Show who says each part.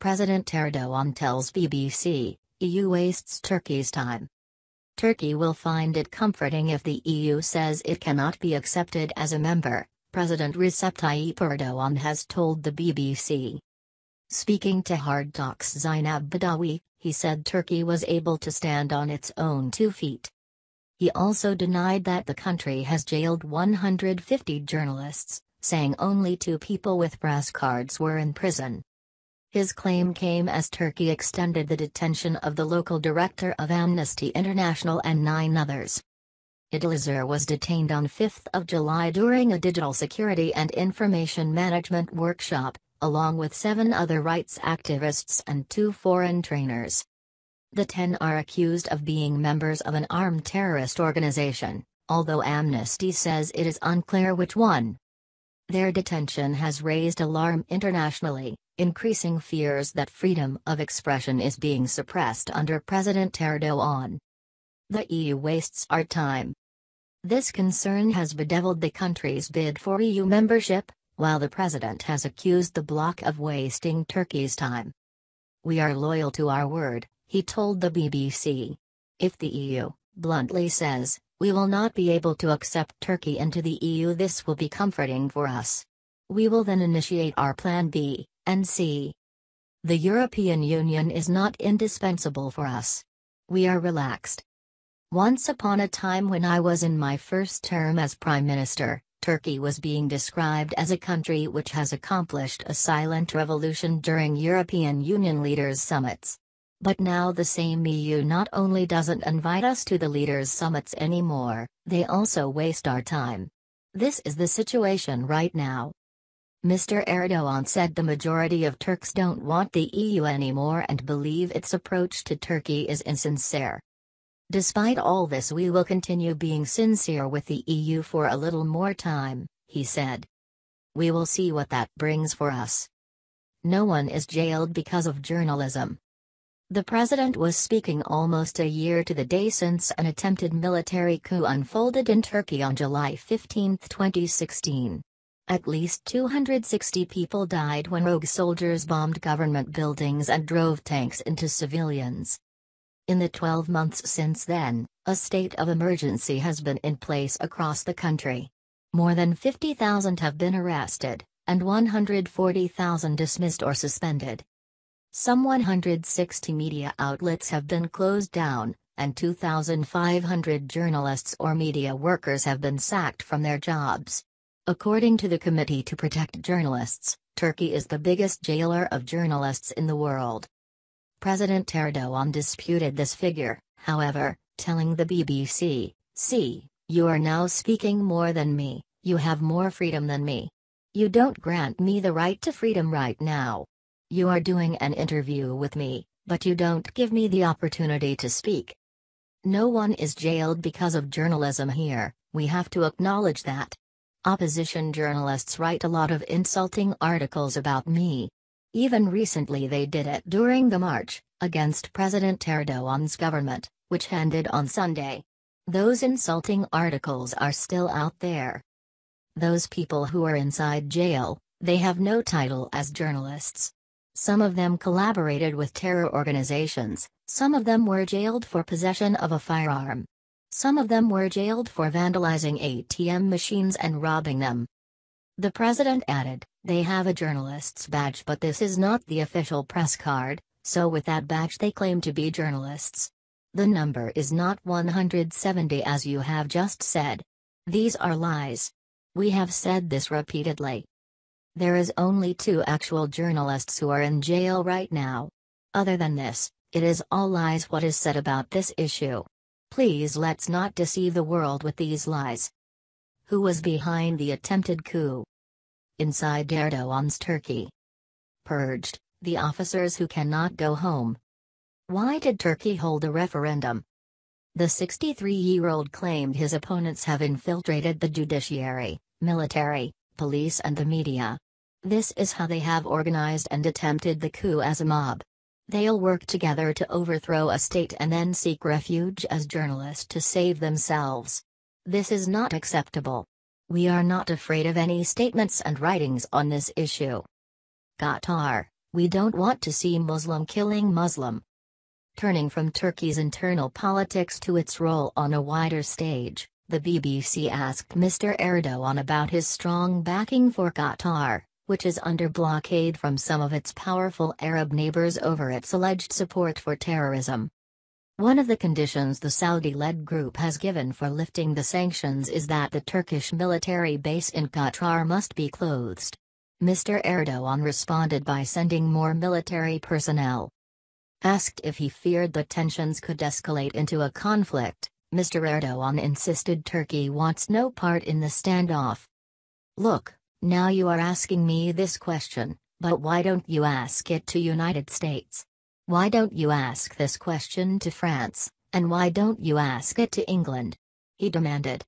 Speaker 1: President Erdogan tells BBC, EU wastes Turkey's time. Turkey will find it comforting if the EU says it cannot be accepted as a member, President Recep Tayyip Erdogan has told the BBC. Speaking to HARDtalk's Zeinab Badawi, he said Turkey was able to stand on its own 2 feet. He also denied that the country has jailed 150 journalists, saying only 2 people with press cards were in prison. His claim came as Turkey extended the detention of the local director of Amnesty International and 9 others. Idil Eser was detained on 5 July during a digital security and information management workshop, along with 7 other rights activists and 2 foreign trainers. The 10 are accused of being members of an armed terrorist organization, although Amnesty says it is unclear which one. Their detention has raised alarm internationally, increasing fears that freedom of expression is being suppressed under President Erdogan. The EU wastes our time. This concern has bedeviled the country's bid for EU membership, while the president has accused the bloc of wasting Turkey's time. We are loyal to our word, he told the BBC. If the EU, bluntly says, we will not be able to accept Turkey into the EU, this will be comforting for us. We will then initiate our plan B and C. The European Union is not indispensable for us. We are relaxed. Once upon a time when I was in my first term as Prime Minister, Turkey was being described as a country which has accomplished a silent revolution during European Union leaders' summits. But now the same EU not only doesn't invite us to the leaders' summits anymore, they also waste our time. This is the situation right now. Mr. Erdogan said the majority of Turks don't want the EU anymore and believe its approach to Turkey is insincere. Despite all this, we will continue being sincere with the EU for a little more time, he said. We will see what that brings for us. No one is jailed because of journalism. The president was speaking almost a year to the day since an attempted military coup unfolded in Turkey on July 15, 2016. At least 260 people died when rogue soldiers bombed government buildings and drove tanks into civilians. In the 12 months since then, a state of emergency has been in place across the country. More than 50,000 have been arrested, and 140,000 dismissed or suspended. Some 160 media outlets have been closed down, and 2,500 journalists or media workers have been sacked from their jobs. According to the Committee to Protect Journalists, Turkey is the biggest jailer of journalists in the world. President Erdogan disputed this figure, however, telling the BBC, "See, you are now speaking more than me, you have more freedom than me. You don't grant me the right to freedom right now. You are doing an interview with me, but you don't give me the opportunity to speak. No one is jailed because of journalism here, we have to acknowledge that. Opposition journalists write a lot of insulting articles about me. Even recently they did it during the march against President Erdogan's government, which ended on Sunday. Those insulting articles are still out there. Those people who are inside jail, they have no title as journalists. Some of them collaborated with terror organizations, some of them were jailed for possession of a firearm. Some of them were jailed for vandalizing ATM machines and robbing them." The president added, "They have a journalist's badge, but this is not the official press card, so with that badge they claim to be journalists. The number is not 170 as you have just said. These are lies. We have said this repeatedly. There is only 2 actual journalists who are in jail right now. Other than this, it is all lies what is said about this issue. Please let's not deceive the world with these lies." Who was behind the attempted coup? Inside Erdogan's Turkey. Purged, the officers who cannot go home. Why did Turkey hold a referendum? The 63-year-old claimed his opponents have infiltrated the judiciary, military, police and the media. This is how they have organized and attempted the coup as a mob. They'll work together to overthrow a state and then seek refuge as journalists to save themselves. This is not acceptable. We are not afraid of any statements and writings on this issue. Qatar, we don't want to see Muslim killing Muslim. Turning from Turkey's internal politics to its role on a wider stage, the BBC asked Mr. Erdogan about his strong backing for Qatar, which is under blockade from some of its powerful Arab neighbors over its alleged support for terrorism. One of the conditions the Saudi-led group has given for lifting the sanctions is that the Turkish military base in Qatar must be closed. Mr. Erdogan responded by sending more military personnel. Asked if he feared the tensions could escalate into a conflict, Mr. Erdogan insisted Turkey wants no part in the standoff. Look, now you are asking me this question, but why don't you ask it to United States? Why don't you ask this question to France, and why don't you ask it to England? He demanded.